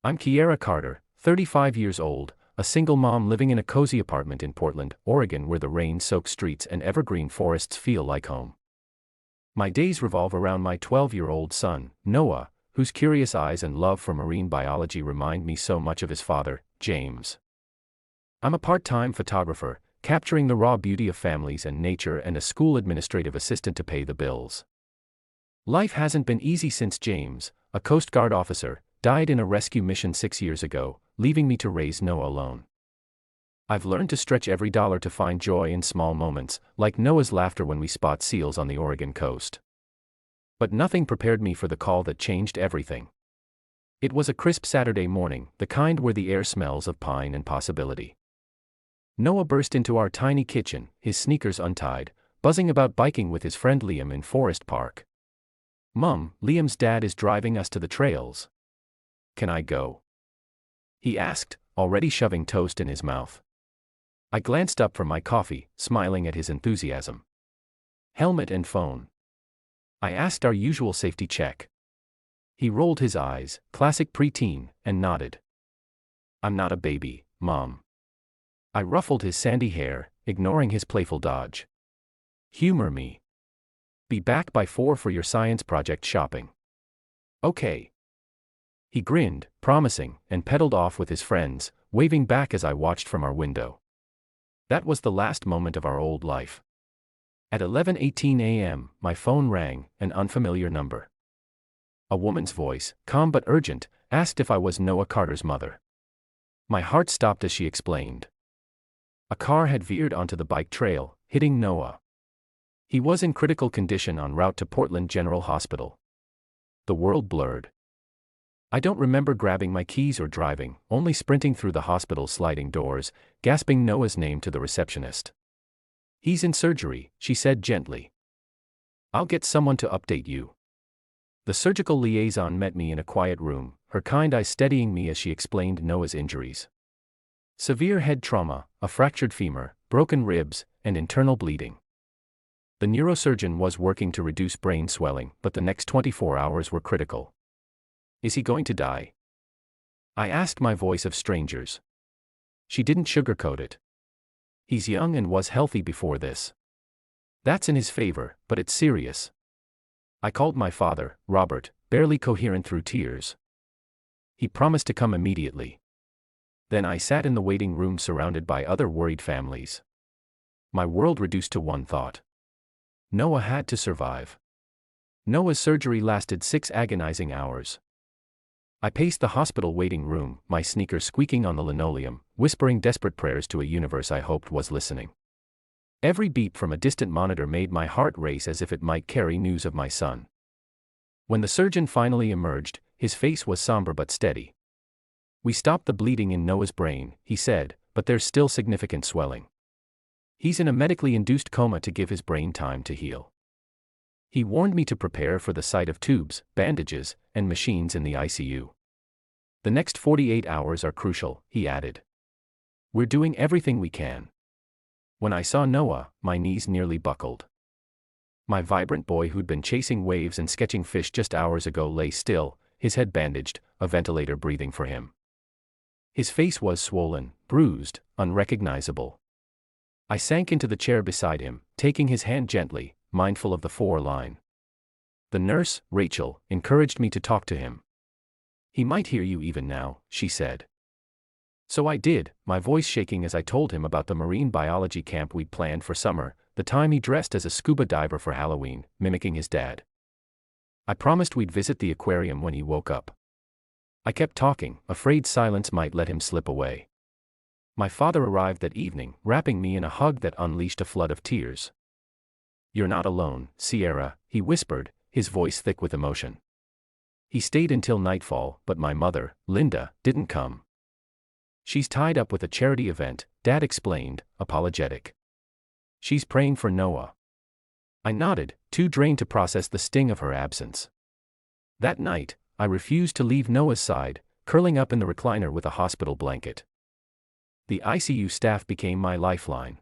I'm Kiera Carter, 35 years old, a single mom living in a cozy apartment in Portland, Oregon where the rain-soaked streets and evergreen forests feel like home. My days revolve around my 12-year-old son, Noah, whose curious eyes and love for marine biology remind me so much of his father, James. I'm a part-time photographer, capturing the raw beauty of families and nature, and a school administrative assistant to pay the bills. Life hasn't been easy since James, a Coast Guard officer, died in a rescue mission 6 years ago, leaving me to raise Noah alone. I've learned to stretch every dollar to find joy in small moments, like Noah's laughter when we spot seals on the Oregon coast. But nothing prepared me for the call that changed everything. It was a crisp Saturday morning, the kind where the air smells of pine and possibility. Noah burst into our tiny kitchen, his sneakers untied, buzzing about biking with his friend Liam in Forest Park. "Mom, Liam's dad is driving us to the trails. Can I go?" he asked, already shoving toast in his mouth. I glanced up from my coffee, smiling at his enthusiasm. "Helmet and phone?" I asked our usual safety check. He rolled his eyes, classic preteen, and nodded. "I'm not a baby, Mom." I ruffled his sandy hair, ignoring his playful dodge. "Humor me. Be back by 4 for your science project shopping." "Okay." He grinned, promising, and pedaled off with his friends, waving back as I watched from our window. That was the last moment of our old life. At 11:18 a.m., my phone rang, an unfamiliar number. A woman's voice, calm but urgent, asked if I was Noah Carter's mother. My heart stopped as she explained. A car had veered onto the bike trail, hitting Noah. He was in critical condition en route to Portland General Hospital. The world blurred. I don't remember grabbing my keys or driving, only sprinting through the hospital's sliding doors, gasping Noah's name to the receptionist. "He's in surgery," she said gently. "I'll get someone to update you." The surgical liaison met me in a quiet room, her kind eyes steadying me as she explained Noah's injuries. Severe head trauma, a fractured femur, broken ribs, and internal bleeding. The neurosurgeon was working to reduce brain swelling, but the next 24 hours were critical. "Is he going to die?" I asked, my voice of strangers. She didn't sugarcoat it. "He's young and was healthy before this." "That's in his favor, but it's serious." I called my father, Robert, barely coherent through tears. He promised to come immediately. Then I sat in the waiting room surrounded by other worried families. My world reduced to one thought. Noah had to survive. Noah's surgery lasted 6 agonizing hours. I paced the hospital waiting room, my sneakers squeaking on the linoleum, whispering desperate prayers to a universe I hoped was listening. Every beep from a distant monitor made my heart race as if it might carry news of my son. When the surgeon finally emerged, his face was somber but steady. "We stopped the bleeding in Noah's brain," he said, "but there's still significant swelling. He's in a medically induced coma to give his brain time to heal." He warned me to prepare for the sight of tubes, bandages, and machines in the ICU. "The next 48 hours are crucial," he added. "We're doing everything we can." When I saw Noah, my knees nearly buckled. My vibrant boy who'd been chasing waves and sketching fish just hours ago lay still, his head bandaged, a ventilator breathing for him. His face was swollen, bruised, unrecognizable. I sank into the chair beside him, taking his hand gently, mindful of the 4 line. The nurse, Rachel, encouraged me to talk to him. "He might hear you even now," she said. So I did, my voice shaking as I told him about the marine biology camp we'd planned for summer, the time he dressed as a scuba diver for Halloween, mimicking his dad. I promised we'd visit the aquarium when he woke up. I kept talking, afraid silence might let him slip away. My father arrived that evening, wrapping me in a hug that unleashed a flood of tears. "You're not alone, Sierra," he whispered, his voice thick with emotion. He stayed until nightfall, but my mother, Linda, didn't come. "She's tied up with a charity event," Dad explained, apologetic. "She's praying for Noah." I nodded, too drained to process the sting of her absence. That night, I refused to leave Noah's side, curling up in the recliner with a hospital blanket. The ICU staff became my lifeline.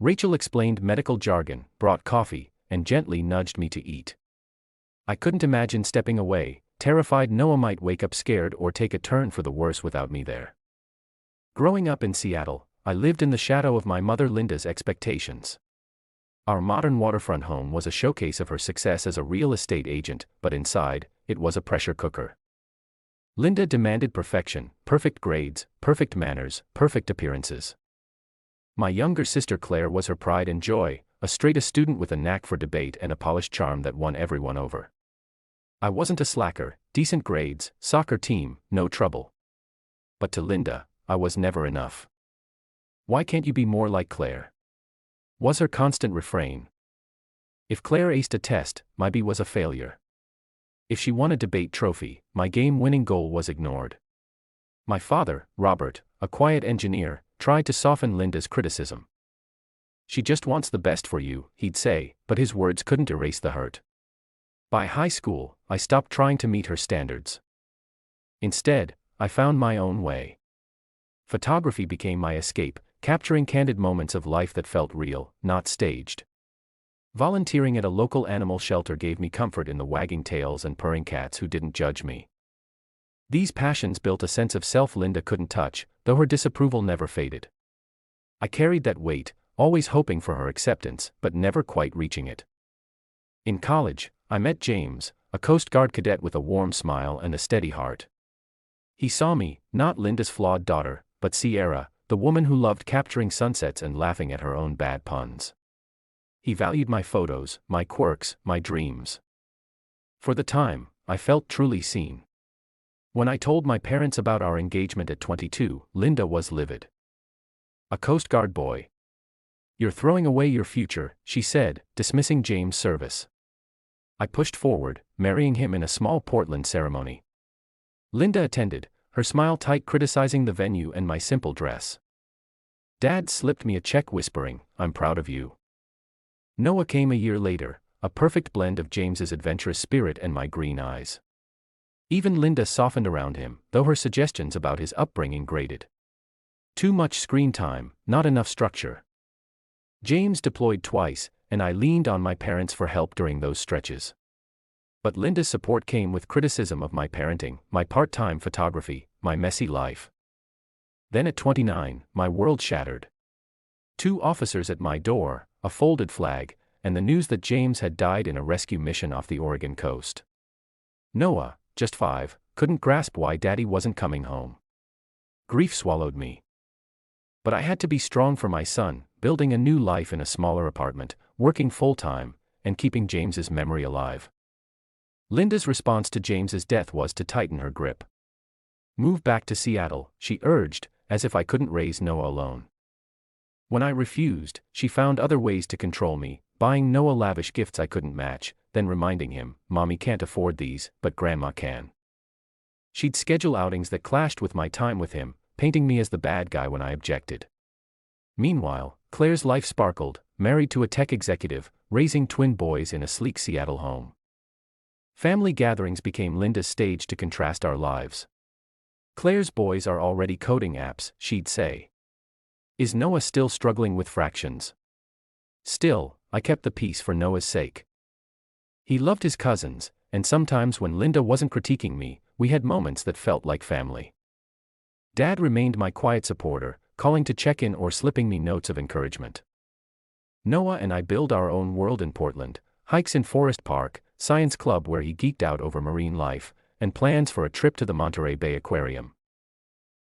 Rachel explained medical jargon, brought coffee, and gently nudged me to eat. I couldn't imagine stepping away, terrified Noah might wake up scared or take a turn for the worse without me there. Growing up in Seattle, I lived in the shadow of my mother Linda's expectations. Our modern waterfront home was a showcase of her success as a real estate agent, but inside, it was a pressure cooker. Linda demanded perfection, perfect grades, perfect manners, perfect appearances. My younger sister Claire was her pride and joy, a straight-A student with a knack for debate and a polished charm that won everyone over. I wasn't a slacker, decent grades, soccer team, no trouble. But to Linda, I was never enough. "Why can't you be more like Claire?" was her constant refrain. If Claire aced a test, my B was a failure. If she won a debate trophy, my game-winning goal was ignored. My father, Robert, a quiet engineer, tried to soften Linda's criticism. "She just wants the best for you," he'd say, but his words couldn't erase the hurt. By high school, I stopped trying to meet her standards. Instead, I found my own way. Photography became my escape, capturing candid moments of life that felt real, not staged. Volunteering at a local animal shelter gave me comfort in the wagging tails and purring cats who didn't judge me. These passions built a sense of self Linda couldn't touch, though her disapproval never faded. I carried that weight, always hoping for her acceptance, but never quite reaching it. In college, I met James, a Coast Guard cadet with a warm smile and a steady heart. He saw me, not Linda's flawed daughter, but Sierra, the woman who loved capturing sunsets and laughing at her own bad puns. He valued my photos, my quirks, my dreams. For the time, I felt truly seen. When I told my parents about our engagement at 22, Linda was livid. "A Coast Guard boy. You're throwing away your future," she said, dismissing James' service. I pushed forward, marrying him in a small Portland ceremony. Linda attended, her smile tight, criticizing the venue and my simple dress. Dad slipped me a check whispering, "I'm proud of you." Noah came a year later, a perfect blend of James's adventurous spirit and my green eyes. Even Linda softened around him, though her suggestions about his upbringing grated. Too much screen time, not enough structure. James deployed twice, and I leaned on my parents for help during those stretches. But Linda's support came with criticism of my parenting, my part-time photography, my messy life. Then at 29, my world shattered. 2 officers at my door, a folded flag, and the news that James had died in a rescue mission off the Oregon coast. Noah, just 5, couldn't grasp why Daddy wasn't coming home. Grief swallowed me. But I had to be strong for my son, building a new life in a smaller apartment, working full-time, and keeping James's memory alive. Linda's response to James's death was to tighten her grip. "Move back to Seattle," she urged, as if I couldn't raise Noah alone. When I refused, she found other ways to control me, buying Noah lavish gifts I couldn't match, then reminding him, "Mommy can't afford these, but Grandma can." She'd schedule outings that clashed with my time with him, painting me as the bad guy when I objected. Meanwhile, Claire's life sparkled, married to a tech executive, raising twin boys in a sleek Seattle home. Family gatherings became Linda's stage to contrast our lives. "Claire's boys are already coding apps," she'd say. "Is Noah still struggling with fractions?" Still, I kept the peace for Noah's sake. He loved his cousins, and sometimes when Linda wasn't critiquing me, we had moments that felt like family. Dad remained my quiet supporter, calling to check in or slipping me notes of encouragement. Noah and I built our own world in Portland, hikes in Forest Park, science club where he geeked out over marine life, and plans for a trip to the Monterey Bay Aquarium.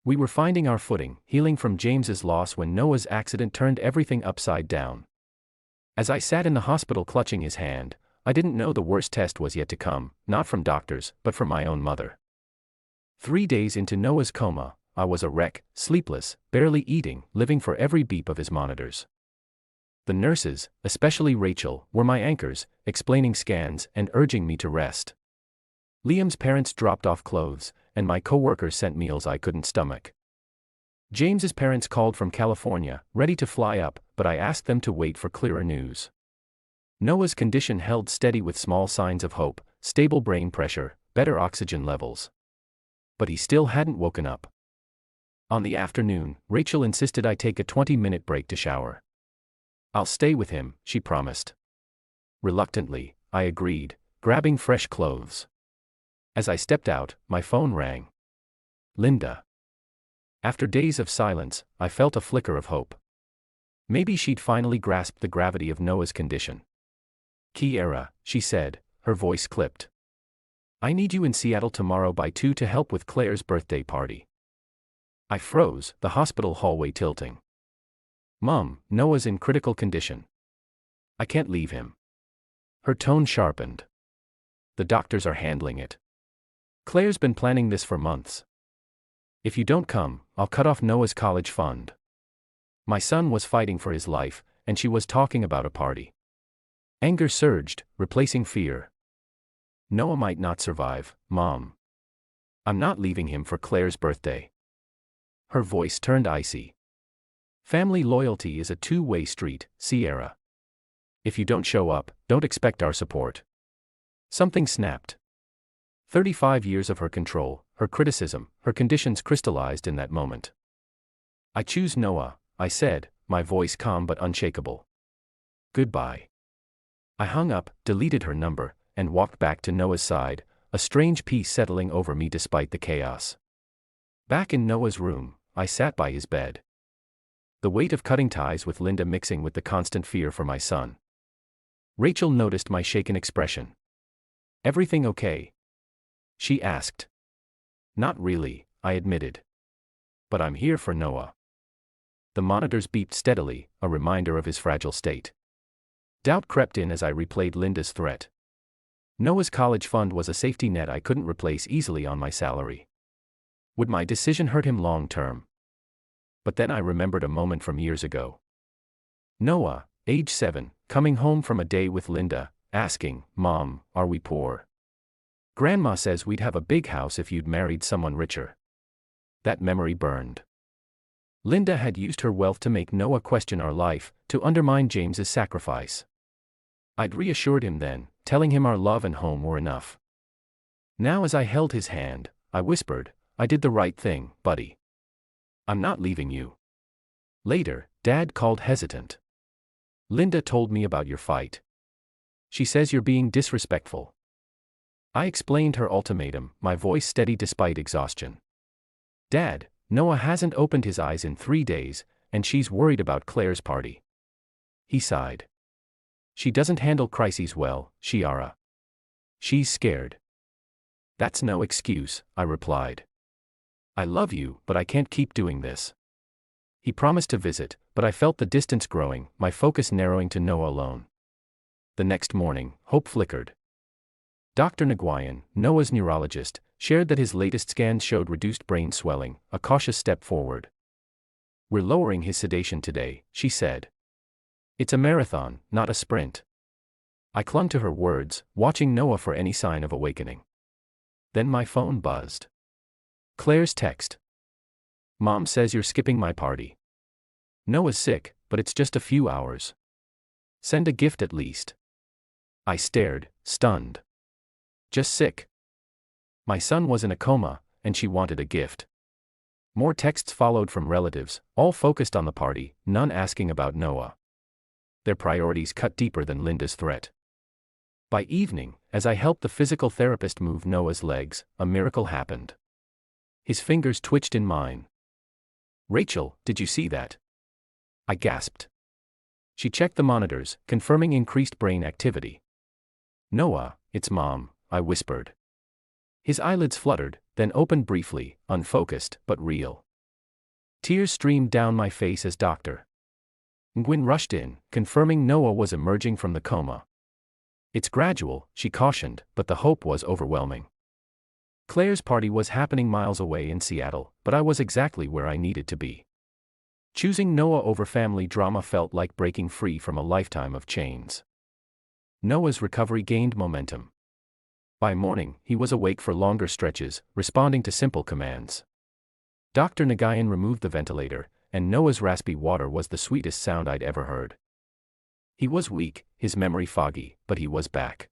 We were finding our footing, healing from James's loss when Noah's accident turned everything upside down. As I sat in the hospital clutching his hand, I didn't know the worst test was yet to come, not from doctors, but from my own mother. 3 days into Noah's coma, I was a wreck, sleepless, barely eating, living for every beep of his monitors. The nurses, especially Rachel, were my anchors, explaining scans and urging me to rest. Liam's parents dropped off clothes, and my coworkers sent meals I couldn't stomach. James's parents called from California, ready to fly up, but I asked them to wait for clearer news. Noah's condition held steady with small signs of hope, stable brain pressure, better oxygen levels. But he still hadn't woken up. On the afternoon, Rachel insisted I take a 20-minute break to shower. "I'll stay with him," she promised. Reluctantly, I agreed, grabbing fresh clothes. As I stepped out, my phone rang. Linda. After days of silence, I felt a flicker of hope. Maybe she'd finally grasped the gravity of Noah's condition. Kiera, she said, her voice clipped. I need you in Seattle tomorrow by 2 to help with Claire's birthday party. I froze, the hospital hallway tilting. Mom, Noah's in critical condition. I can't leave him. Her tone sharpened. The doctors are handling it. Claire's been planning this for months. If you don't come, I'll cut off Noah's college fund. My son was fighting for his life, and she was talking about a party. Anger surged, replacing fear. Noah might not survive, Mom. I'm not leaving him for Claire's birthday. Her voice turned icy. Family loyalty is a two-way street, Sierra. If you don't show up, don't expect our support. Something snapped. 35 years of her control, her criticism, her conditions crystallized in that moment. I choose Noah, I said, my voice calm but unshakable. Goodbye. I hung up, deleted her number, and walked back to Noah's side, a strange peace settling over me despite the chaos. Back in Noah's room, I sat by his bed. The weight of cutting ties with Linda mixing with the constant fear for my son. Rachel noticed my shaken expression. Everything okay? She asked. Not really, I admitted. But I'm here for Noah. The monitors beeped steadily, a reminder of his fragile state. Doubt crept in as I replayed Linda's threat. Noah's college fund was a safety net I couldn't replace easily on my salary. Would my decision hurt him long term? But then I remembered a moment from years ago. Noah, age 7, coming home from a day with Linda, asking, Mom, are we poor? Grandma says we'd have a big house if you'd married someone richer. That memory burned. Linda had used her wealth to make Noah question our life, to undermine James's sacrifice. I'd reassured him then, telling him our love and home were enough. Now as I held his hand, I whispered, I did the right thing, buddy. I'm not leaving you. Later, Dad called hesitant. Linda told me about your fight. She says you're being disrespectful. I explained her ultimatum, my voice steady despite exhaustion. Dad, Noah hasn't opened his eyes in 3 days, and she's worried about Claire's party. He sighed. She doesn't handle crises well, Chiara. She's scared. That's no excuse, I replied. I love you, but I can't keep doing this. He promised to visit, but I felt the distance growing, my focus narrowing to Noah alone. The next morning, hope flickered. Dr. Nguyen, Noah's neurologist, shared that his latest scans showed reduced brain swelling, a cautious step forward. We're lowering his sedation today, she said. It's a marathon, not a sprint. I clung to her words, watching Noah for any sign of awakening. Then my phone buzzed. Claire's text. Mom says you're skipping my party. Noah's sick, but it's just a few hours. Send a gift at least. I stared, stunned. Just sick. My son was in a coma, and she wanted a gift. More texts followed from relatives, all focused on the party, none asking about Noah. Their priorities cut deeper than Linda's threat. By evening, as I helped the physical therapist move Noah's legs, a miracle happened. His fingers twitched in mine. Rachel, did you see that? I gasped. She checked the monitors, confirming increased brain activity. Noah, it's Mom, I whispered. His eyelids fluttered, then opened briefly, unfocused, but real. Tears streamed down my face as Dr. Nguyen rushed in, confirming Noah was emerging from the coma. It's gradual, she cautioned, but the hope was overwhelming. Claire's party was happening miles away in Seattle, but I was exactly where I needed to be. Choosing Noah over family drama felt like breaking free from a lifetime of chains. Noah's recovery gained momentum. By morning, he was awake for longer stretches, responding to simple commands. Dr. Nguyen removed the ventilator, and Noah's raspy water was the sweetest sound I'd ever heard. He was weak, his memory foggy, but he was back.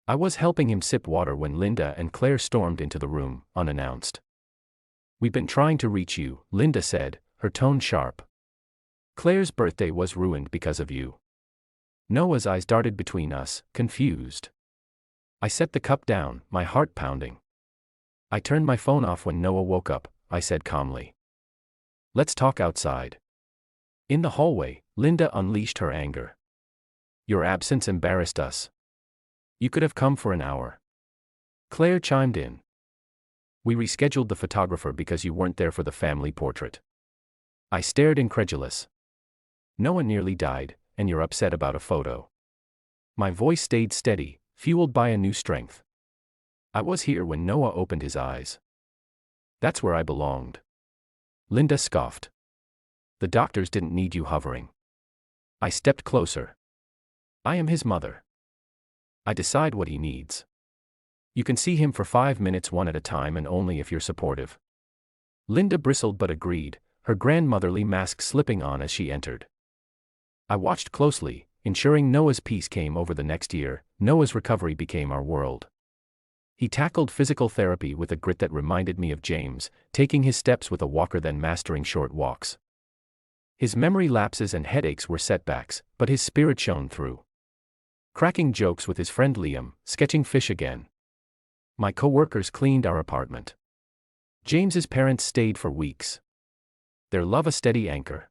I was helping him sip water when Linda and Claire stormed into the room, unannounced. We've been trying to reach you, Linda said, her tone sharp. Claire's birthday was ruined because of you. Noah's eyes darted between us, confused. I set the cup down, my heart pounding. I turned my phone off when Noah woke up. I said calmly, "Let's talk outside." In the hallway, Linda unleashed her anger. "Your absence embarrassed us. You could have come for an hour." Claire chimed in. "We rescheduled the photographer because you weren't there for the family portrait." I stared incredulous. "Noah nearly died, and you're upset about a photo." My voice stayed steady, fueled by a new strength. "I was here when Noah opened his eyes. That's where I belonged." Linda scoffed. "The doctors didn't need you hovering." I stepped closer. "I am his mother. I decide what he needs. You can see him for 5 minutes one at a time and only if you're supportive." Linda bristled but agreed, her grandmotherly mask slipping on as she entered. I watched closely, ensuring Noah's peace came over the next year. Noah's recovery became our world. He tackled physical therapy with a grit that reminded me of James, taking his steps with a walker then mastering short walks. His memory lapses and headaches were setbacks, but his spirit shone through. Cracking jokes with his friend Liam, sketching fish again. My co-workers cleaned our apartment. James's parents stayed for weeks. Their love a steady anchor.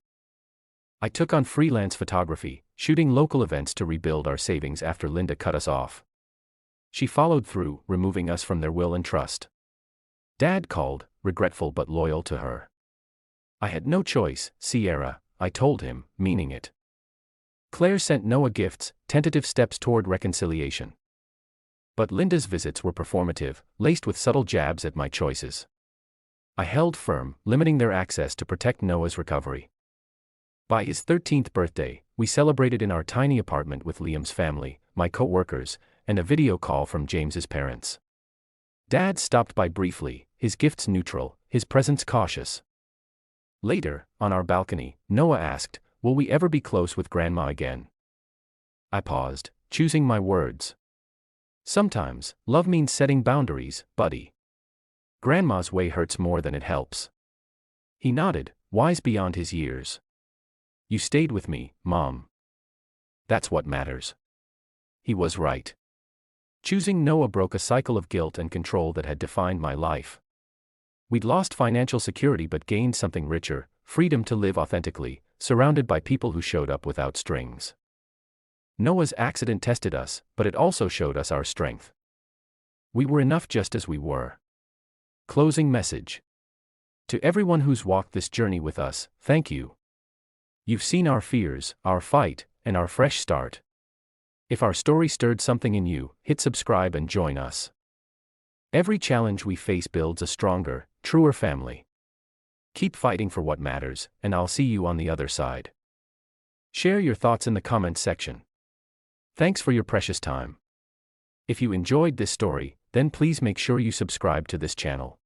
I took on freelance photography, shooting local events to rebuild our savings after Linda cut us off. She followed through, removing us from their will and trust. Dad called, regretful but loyal to her. I had no choice, Sierra, I told him, meaning it. Claire sent Noah gifts, tentative steps toward reconciliation. But Linda's visits were performative, laced with subtle jabs at my choices. I held firm, limiting their access to protect Noah's recovery. By his 13th birthday, we celebrated in our tiny apartment with Liam's family, my co-workers, and a video call from James's parents. Dad stopped by briefly, his gifts neutral, his presence cautious. Later, on our balcony, Noah asked, "Will we ever be close with Grandma again?" I paused, choosing my words. "Sometimes, love means setting boundaries, buddy. Grandma's way hurts more than it helps." He nodded, wise beyond his years. "You stayed with me, Mom. That's what matters." He was right. Choosing Noah broke a cycle of guilt and control that had defined my life. We'd lost financial security but gained something richer, freedom to live authentically, surrounded by people who showed up without strings. Noah's accident tested us, but it also showed us our strength. We were enough just as we were. Closing message. To everyone who's walked this journey with us, thank you. You've seen our fears, our fight, and our fresh start. If our story stirred something in you, hit subscribe and join us. Every challenge we face builds a stronger, truer family. Keep fighting for what matters, and I'll see you on the other side. Share your thoughts in the comments section. Thanks for your precious time. If you enjoyed this story, then please make sure you subscribe to this channel.